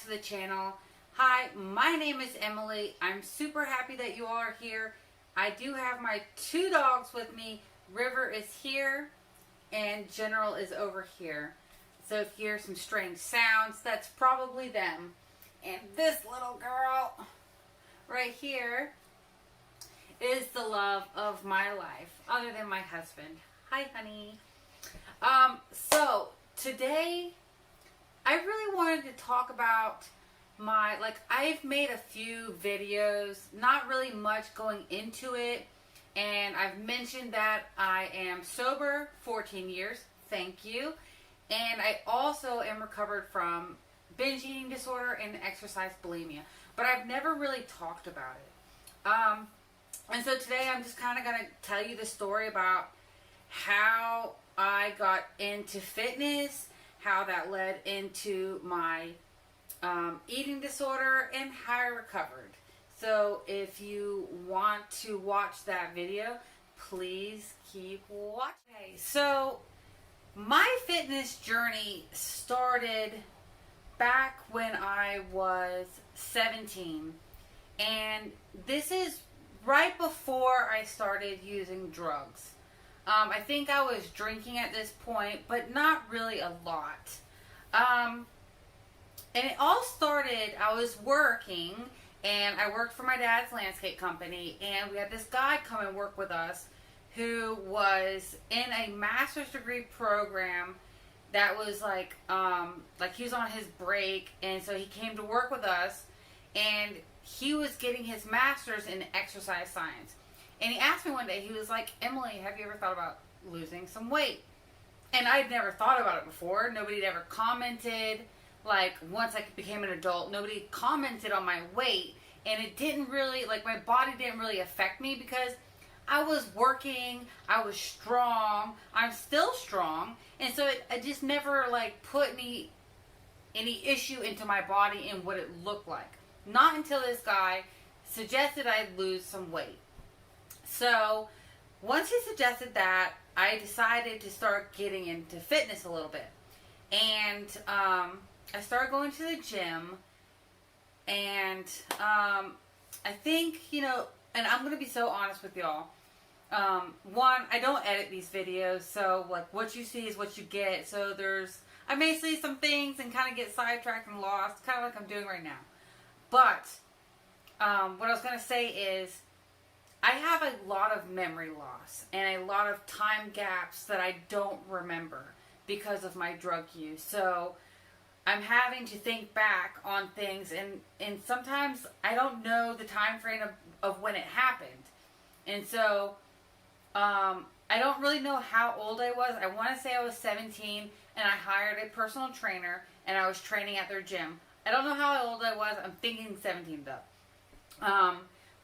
to the channel. Hi, my name is Emily. I'm super happy that you all are here. I do have my two dogs with me. River is here and General is over here. So if you hear some strange sounds, that's probably them. And this little girl right here is the love of my life, other than my husband. Hi, honey. So today I really wanted to talk about I've made a few videos, not really much going into it, and I've mentioned that I am sober 14 years, thank you, and I also am recovered from binge eating disorder and exercise bulimia, but I've never really talked about it. And so today I'm just kind of going to tell you the story about how I got into fitness, how that led into my eating disorder, and how I recovered. So if you want to watch that video, please keep watching. Okay, so my fitness journey started back when I was 17, and this is right before I started using drugs. I think I was drinking at this point, but not really a lot. And it all started, I was working, and I worked for my dad's landscape company, and we had this guy come and work with us who was in a master's degree program that was like he was on his break, and so he came to work with us, and he was getting his master's in exercise science. And he asked me one day, he was like, Emily, have you ever thought about losing some weight? And I'd never thought about it before. Nobody had ever commented. Like, once I became an adult, nobody commented on my weight. And it didn't really, my body didn't really affect me because I was working, I was strong, I'm still strong. And so it just never, put any issue into my body and what it looked like. Not until this guy suggested I lose some weight. So, once he suggested that, I decided to start getting into fitness a little bit. And I started going to the gym. And I think, and I'm going to be so honest with y'all. One, I don't edit these videos, so what you see is what you get. So I may see some things and kind of get sidetracked and lost, kind of like I'm doing right now. But what I was going to say is, I have a lot of memory loss and a lot of time gaps that I don't remember because of my drug use. So I'm having to think back on things, and sometimes I don't know the time frame of when it happened. And so I don't really know how old I was. I want to say I was 17, and I hired a personal trainer, and I was training at their gym. I don't know how old I was. I'm thinking 17 though.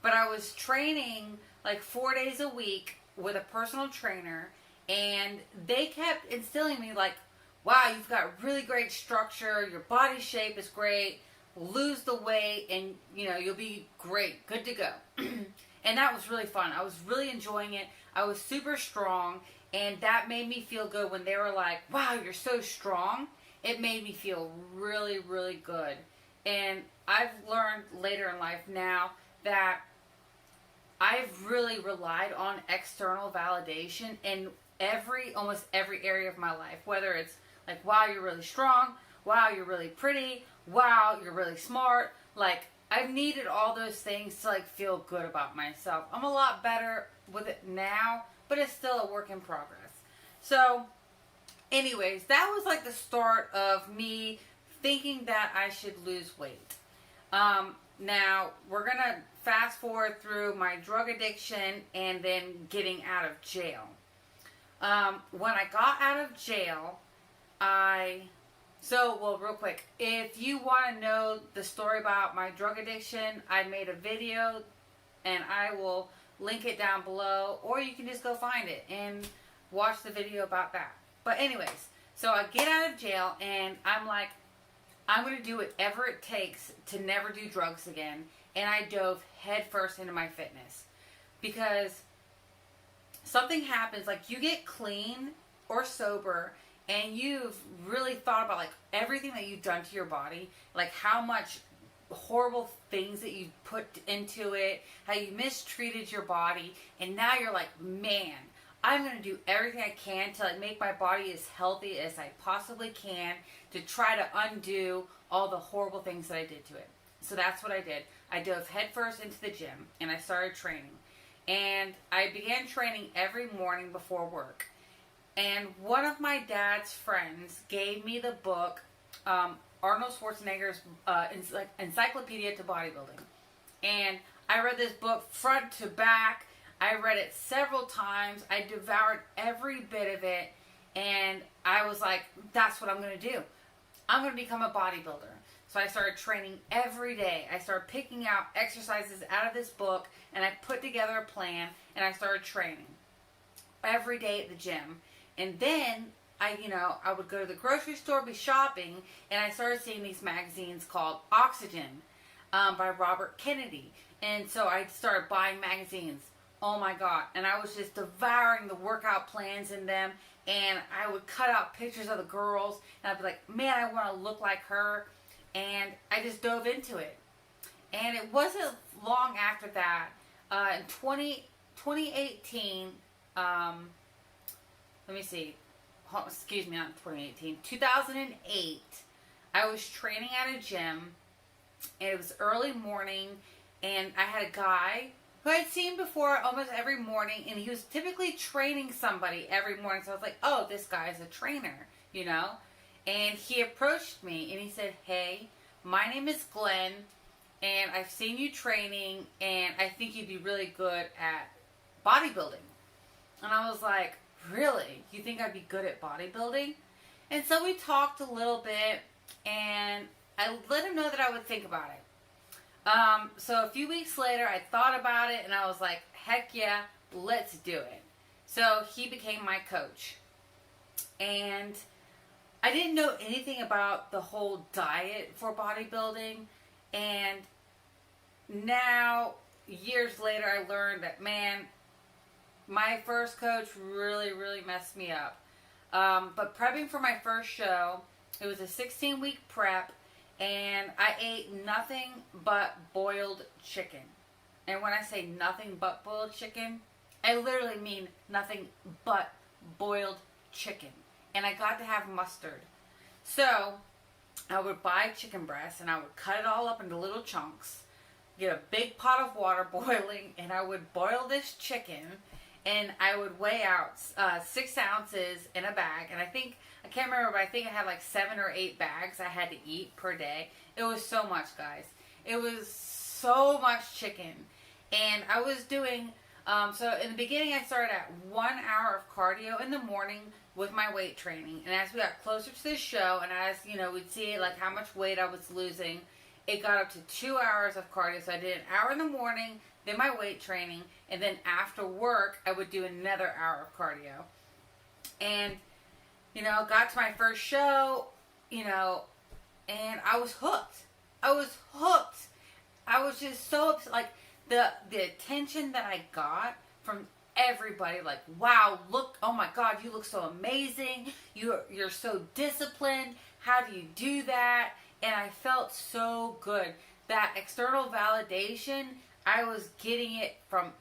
But I was training 4 days a week with a personal trainer, and they kept instilling me wow, you've got really great structure, your body shape is great, lose the weight, and you'll be great, good to go. And that was really fun. I was really enjoying it. I was super strong, and that made me feel good when they were like, wow, you're so strong. It made me feel really, really good. And I've learned later in life now that I've really relied on external validation in almost every area of my life. Whether it's wow, you're really strong, wow, you're really pretty, wow, you're really smart. I've needed all those things to feel good about myself. I'm a lot better with it now, but it's still a work in progress. So anyways, that was the start of me thinking that I should lose weight. Now we're going to fast forward through my drug addiction and then getting out of jail. When I got out of jail, real quick, if you want to know the story about my drug addiction, I made a video and I will link it down below, or you can just go find it and watch the video about that. But anyways, so I get out of jail and I'm like, I'm going to do whatever it takes to never do drugs again. And I dove headfirst into my fitness. Because something happens, you get clean or sober, and you've really thought about like everything that you've done to your body, like how much horrible things that you put into it, how you mistreated your body, and now you're like, man, I'm going to do everything I can to like make my body as healthy as I possibly can to try to undo all the horrible things that I did to it. So that's what I did. I dove headfirst into the gym and I started training. And I began training every morning before work. And one of my dad's friends gave me the book, Arnold Schwarzenegger's Encyclopedia to Bodybuilding. And I read this book front to back. I read it several times. I devoured every bit of it. And I was like, that's what I'm going to do. I'm going to become a bodybuilder. So I started training every day. I started picking out exercises out of this book. And I put together a plan. And I started training every day at the gym. And then I would go to the grocery store, be shopping, and I started seeing these magazines called Oxygen by Robert Kennedy. And so I started buying magazines. Oh my God. And I was just devouring the workout plans in them. And I would cut out pictures of the girls. And I'd be like, man, I want to look like her. And I just dove into it. And it wasn't long after that, in 2018, let me see. Excuse me, not 2018. 2008, I was training at a gym. And it was early morning. And I had a guy who I'd seen before almost every morning. And he was typically training somebody every morning. So I was like, oh, this guy is a trainer, And he approached me and he said, hey, my name is Glenn. And I've seen you training. And I think you'd be really good at bodybuilding. And I was like, really? You think I'd be good at bodybuilding? And so we talked a little bit, and I let him know that I would think about it. So a few weeks later, I thought about it, and I was like, heck yeah, let's do it. So he became my coach. And I didn't know anything about the whole diet for bodybuilding. And now, years later, I learned that, man, my first coach really, really messed me up. But prepping for my first show, it was a 16-week prep, and I ate nothing but boiled chicken. And when I say nothing but boiled chicken, I literally mean nothing but boiled chicken. And I got to have mustard. So I would buy chicken breast, and I would cut it all up into little chunks, get a big pot of water boiling, and I would boil this chicken. And I would weigh out 6 ounces in a bag. And I can't remember, but I think I had like 7 or 8 bags I had to eat per day. It was so much, guys. It was so much chicken. And I was doing, so in the beginning I started at 1 hour of cardio in the morning with my weight training. And as we got closer to the show, and as, we'd see like how much weight I was losing, it got up to 2 hours of cardio. So I did an hour in the morning, then my weight training, and then after work, I would do another hour of cardio. And, got to my first show, and I was hooked. I was just so upset. Like, the attention that I got from everybody, like, wow, look, oh my God, you look so amazing. You're so disciplined. How do you do that? And I felt so good. That external validation, I was getting it from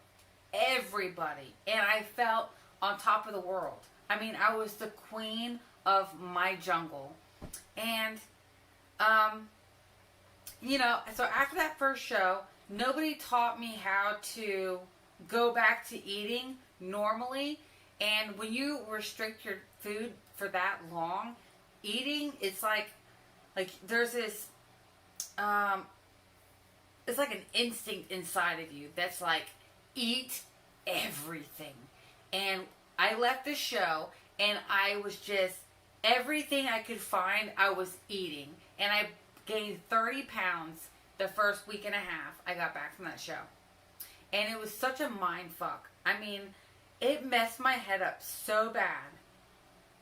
everybody. And I felt on top of the world. I mean, I was the queen of my jungle. And, so after that first show, nobody taught me how to go back to eating normally. And when you restrict your food for that long, eating, it's like there's this, it's like an instinct inside of you that's like, eat everything. And I left the show and I was just, everything I could find, I was eating. And I gained 30 pounds the first week and a half I got back from that show. And it was such a mind fuck. I mean, it messed my head up so bad.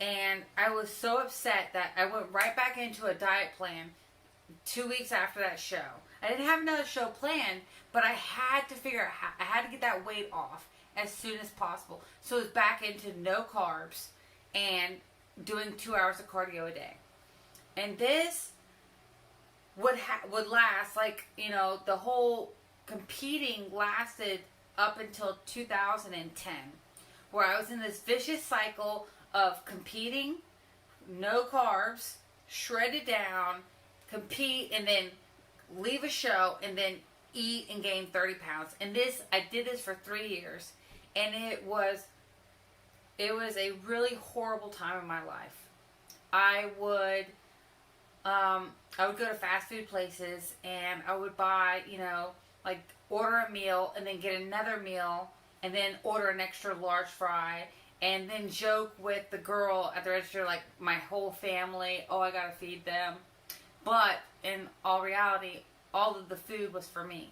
And I was so upset that I went right back into a diet plan 2 weeks after that show. I didn't have another show planned, but I had to figure out how, I had to get that weight off as soon as possible. So it was back into no carbs and doing 2 hours of cardio a day. And this would last, like, the whole competing lasted up until 2010, where I was in this vicious cycle of competing, no carbs, shredded down, compete, and then leave a show, and then eat and gain 30 pounds. And I did this for 3 years, and it was a really horrible time in my life. I would go to fast food places, and I would buy, like, order a meal and then get another meal and then order an extra large fry and then joke with the girl at the register, like, my whole family, oh, I gotta feed them. But in all reality, all of the food was for me.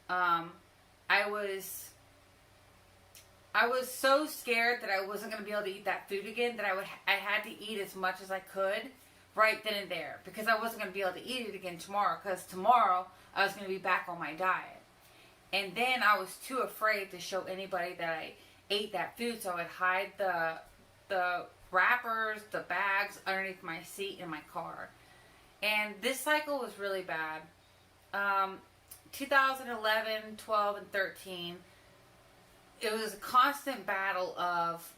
I was so scared that I wasn't going to be able to eat that food again that I had to eat as much as I could right then and there, because I wasn't going to be able to eat it again tomorrow, because tomorrow I was going to be back on my diet. And then I was too afraid to show anybody that I ate that food, so I would hide the wrappers, the bags underneath my seat in my car. And this cycle was really bad. 2011, 12, and 13, it was a constant battle of,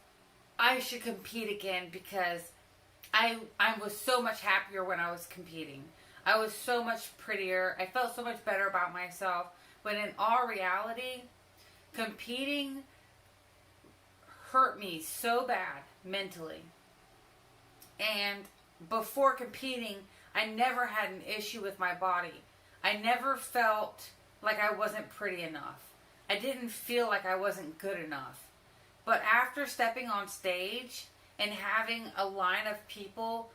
I should compete again, because I was so much happier when I was competing. I was so much prettier. I felt so much better about myself. When in all reality, competing hurt me so bad mentally. And before competing, I never had an issue with my body. I never felt like I wasn't pretty enough. I didn't feel like I wasn't good enough. But after stepping on stage and having a line of people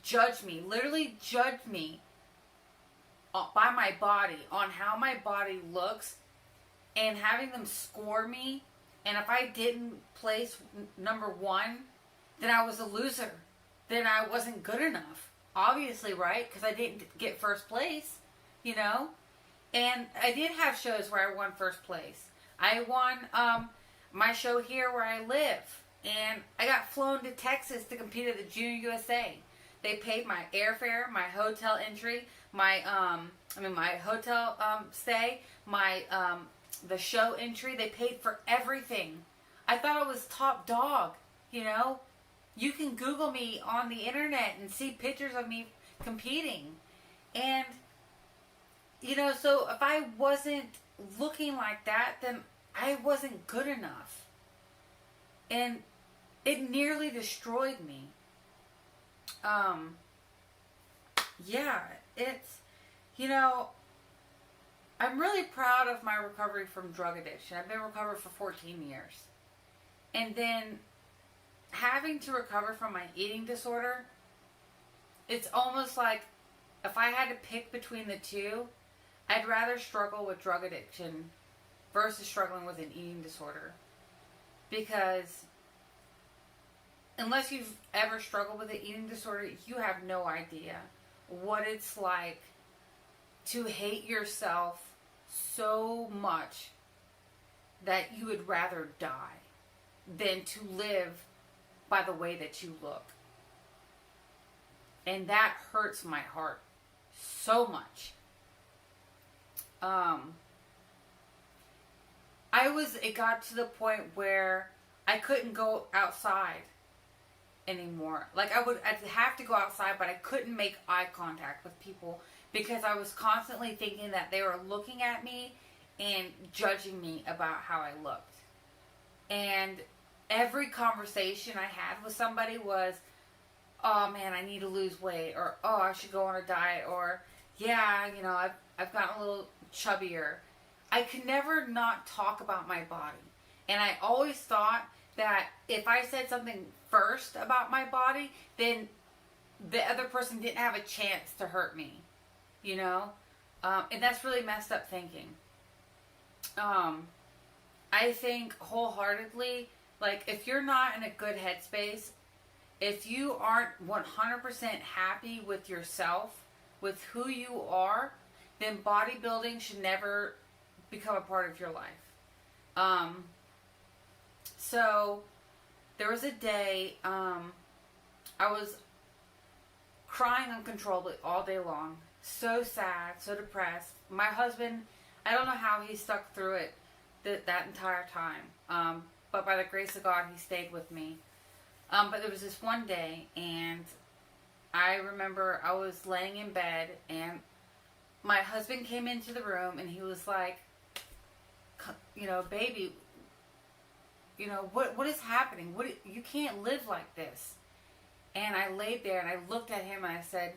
judge me, literally judge me by my body, on how my body looks, and having them score me, and if I didn't place number one, then I was a loser. Then I wasn't good enough. Obviously, right? Because I didn't get first place, And I did have shows where I won first place. I won my show here where I live, and I got flown to Texas to compete at the Junior USA. They paid my airfare, my hotel entry, my hotel stay, my the show entry. They paid for everything. I thought I was top dog. You can Google me on the internet and see pictures of me competing, and so if I wasn't looking like that, then I wasn't good enough. And it nearly destroyed me. I'm really proud of my recovery from drug addiction. I've been recovered for 14 years. And then having to recover from my eating disorder, it's almost like if I had to pick between the two, I'd rather struggle with drug addiction versus struggling with an eating disorder. Because unless you've ever struggled with an eating disorder, you have no idea what it's like to hate yourself so much that you would rather die than to live by the way that you look. And that hurts my heart so much. It got to the point where I couldn't go outside anymore. Like I'd have to go outside, but I couldn't make eye contact with people because I was constantly thinking that they were looking at me and judging me about how I looked. And every conversation I had with somebody was, oh man, I need to lose weight, or oh, I should go on a diet, or yeah, I've gotten a little chubbier. I could never not talk about my body. And I always thought that if I said something first about my body, then the other person didn't have a chance to hurt me, and that's really messed up thinking. I think wholeheartedly, like, if you're not in a good headspace, if you aren't 100% happy with yourself, with who you are, then bodybuilding should never become a part of your life. So there was a day I was crying uncontrollably all day long. So sad, so depressed. My husband, I don't know how he stuck through it that entire time. But by the grace of God, he stayed with me. But there was this one day, and I remember I was laying in bed, and my husband came into the room, and he was like, baby, what is happening? You can't live like this. And I laid there, and I looked at him, and I said,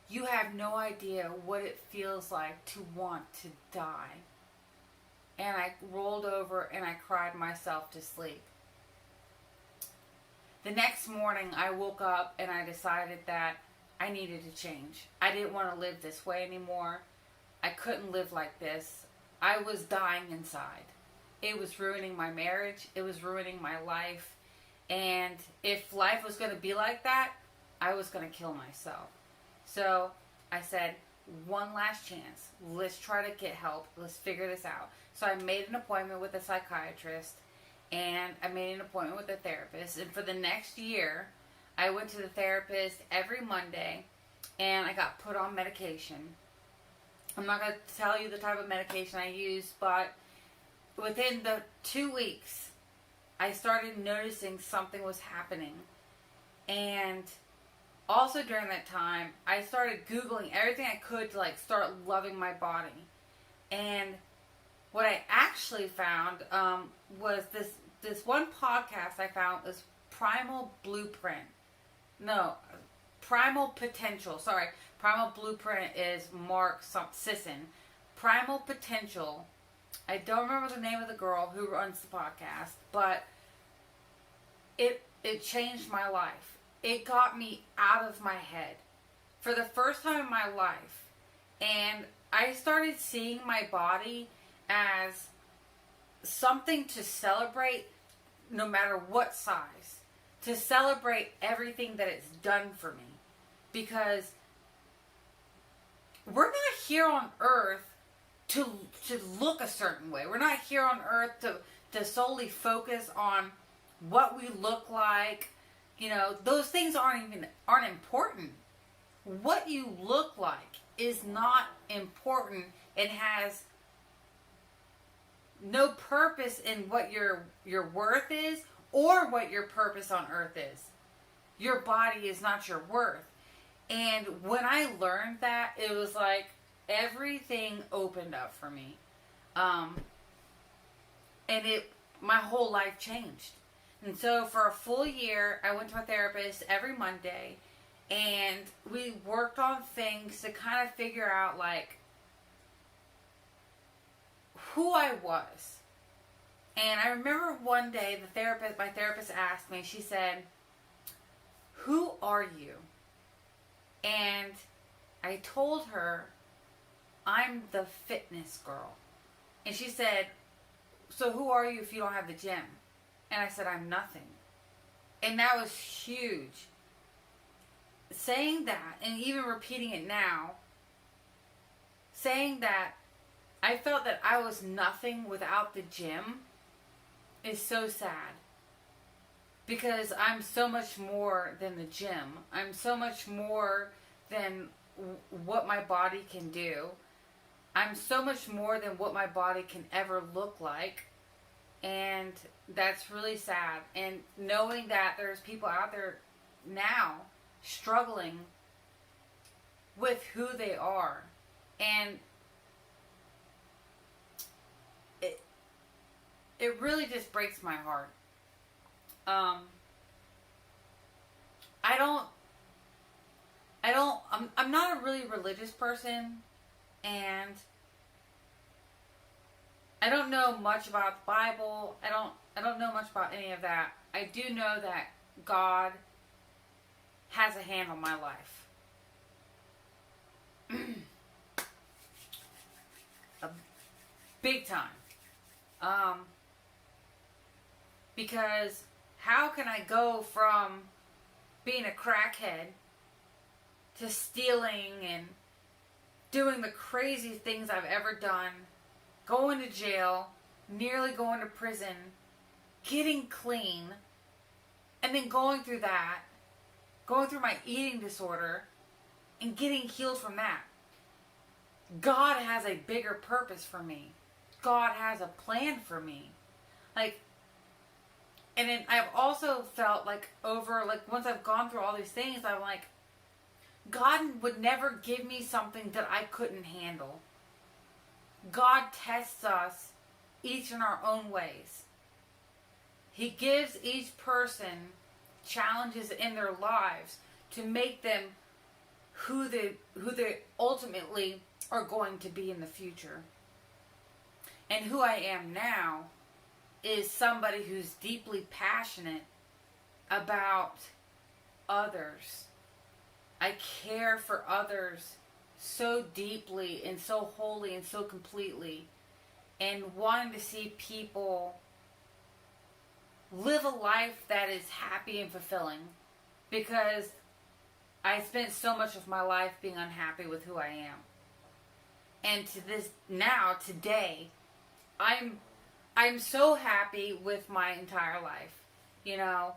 you have no idea what it feels like to want to die. And I rolled over, and I cried myself to sleep. The next morning, I woke up, and I decided that I needed to change. I didn't want to live this way anymore. I couldn't live like this. I was dying inside. It was ruining my marriage. It was ruining my life. And if life was going to be like that, I was going to kill myself. So I said, one last chance. Let's try to get help. Let's figure this out. So I made an appointment with a psychiatrist, and I made an appointment with a therapist. And for the next year, I went to the therapist every Monday, and I got put on medication. I'm not going to tell you the type of medication I used, but within the 2 weeks, I started noticing something was happening. And also during that time, I started Googling everything I could to start loving my body. And what I actually found was this one podcast I found was Primal Potential. Sorry, Primal Blueprint is Mark Sisson. Primal Potential. I don't remember the name of the girl who runs the podcast, but it changed my life. It got me out of my head for the first time in my life. And I started seeing my body as something to celebrate no matter what size. To celebrate everything that it's done for me. Because we're not here on earth to look a certain way. We're not here on earth to solely focus on what we look like. Those things aren't important. What you look like is not important and has no purpose in what your worth is or what your purpose on earth is. Your body is not your worth. And when I learned that, it was like everything opened up for me. And my whole life changed. And so for a full year, I went to a therapist every Monday, and we worked on things to kind of figure out who I was. And I remember one day my therapist asked me, she said, "Who are you?" And I told her, "I'm the fitness girl." And she said, "So who are you if you don't have the gym?" And I said, "I'm nothing." And that was huge. Saying that, and even repeating it now, saying that I felt that I was nothing without the gym is so sad. Because I'm so much more than the gym. I'm so much more than what my body can do. I'm so much more than what my body can ever look like. And that's really sad. And knowing that there's people out there now struggling with who they are. And it really just breaks my heart. I'm not a really religious person, and I don't know much about the Bible. I don't know much about any of that. I do know that God has a hand on my life. Big time. Because how can I go from being a crackhead to stealing and doing the crazy things I've ever done, going to jail, nearly going to prison, getting clean, and then going through that, going through my eating disorder and getting healed from that. God has a bigger purpose for me. God has a plan for me. Like, and then I've also felt like once I've gone through all these things, I'm like, God would never give me something that I couldn't handle. God tests us each in our own ways. He gives each person challenges in their lives to make them who they ultimately are going to be in the future. And who I am now is somebody who's deeply passionate about others. I care for others so deeply and so wholly and so completely, and wanting to see people live a life that is happy and fulfilling, because I spent so much of my life being unhappy with who I am. And today, I'm so happy with my entire life. You know,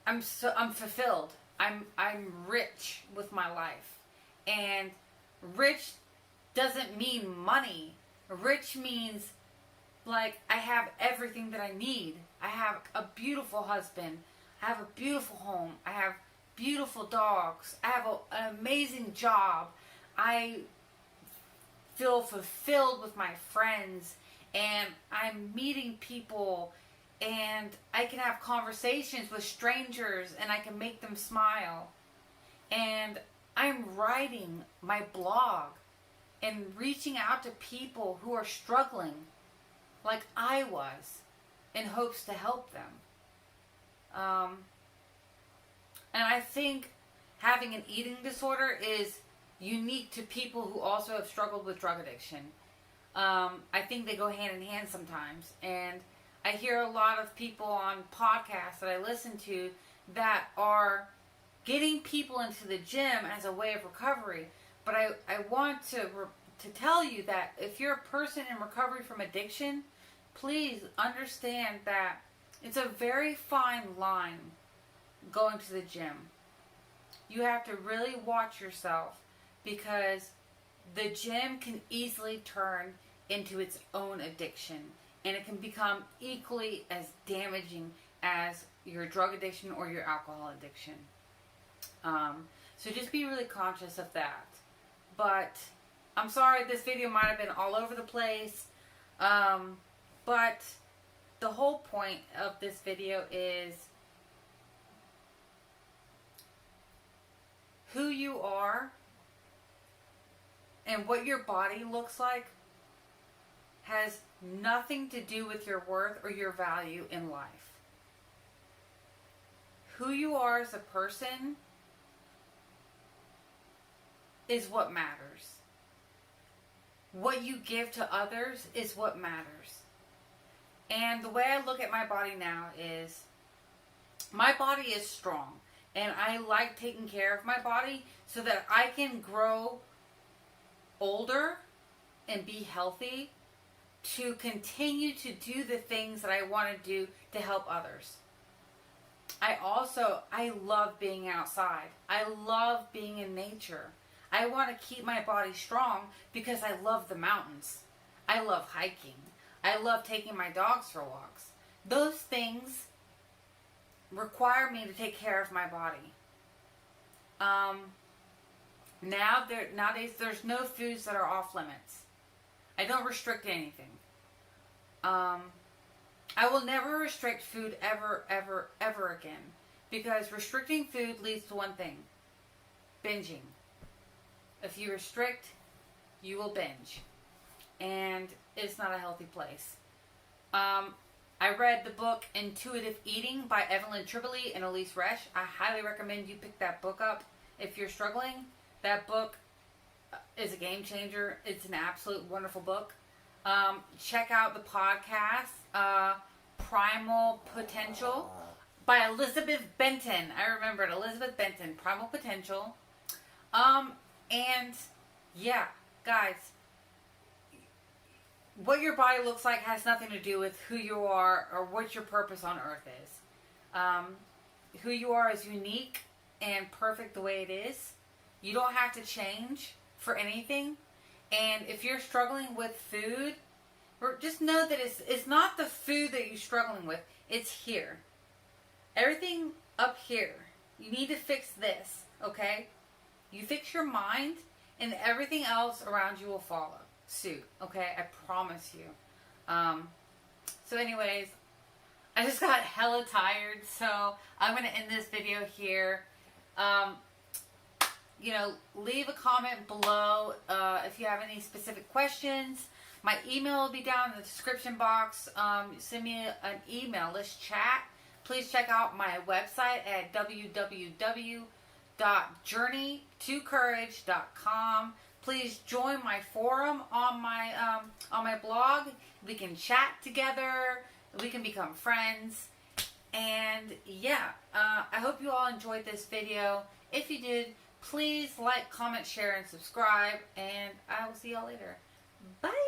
I'm fulfilled. I'm rich with my life. And rich doesn't mean money. Rich means like I have everything that I need. I have a beautiful husband. I have a beautiful home. I have beautiful dogs. I have an amazing job. I feel fulfilled with my friends, and I'm meeting people, and I can have conversations with strangers, and I can make them smile. And I'm writing my blog and reaching out to people who are struggling like I was, in hopes to help them. And I think having an eating disorder is unique to people who also have struggled with drug addiction. I think they go hand in hand sometimes. And I hear a lot of people on podcasts that I listen to that are getting people into the gym as a way of recovery. But I want to tell you that if you're a person in recovery from addiction, please understand that it's a very fine line going to the gym. You have to really watch yourself, because the gym can easily turn into its own addiction, and it can become equally as damaging as your drug addiction or your alcohol addiction. So just be really conscious of that. But I'm sorry this video might have been all over the place. But the whole point of this video is who you are and what your body looks like has nothing to do with your worth or your value in life. Who you are as a person is what matters. What you give to others is what matters. And the way I look at my body now is, my body is strong. And I like taking care of my body so that I can grow older and be healthy to continue to do the things that I want to do to help others. I love being outside. I love being in nature. I want to keep my body strong because I love the mountains. I love hiking. I love taking my dogs for walks. Those things require me to take care of my body. Nowadays, there's no foods that are off limits. I don't restrict anything. I will never restrict food ever, ever, ever again. Because restricting food leads to one thing: binging. If you restrict, you will binge. And it's not a healthy place. I read the book Intuitive Eating by Evelyn Tribole and Elise Resch. I highly recommend you pick that book up if you're struggling. That book is a game changer. It's an absolute wonderful book. Check out the podcast, Primal Potential by Elizabeth Benton. I remember it, Elizabeth Benton, Primal Potential. And yeah, guys, what your body looks like has nothing to do with who you are or what your purpose on earth is. Who you are is unique, and perfect the way it is. You don't have to change for anything. And if you're struggling with food, just know that it's not the food that you're struggling with. It's here. Everything up here. You need to fix this, okay? You fix your mind, and everything else around you will follow suit, okay? I promise you. So anyways, I just got hella tired, so I'm going to end this video here. Leave a comment below if you have any specific questions. My email will be down in the description box. Send me an email. Let's chat. Please check out my website at www.journeytocourage.com. Please join my forum on my blog. We can chat together. We can become friends. And yeah, I hope you all enjoyed this video. If you did, please like, comment, share, and subscribe. And I will see y'all later. Bye.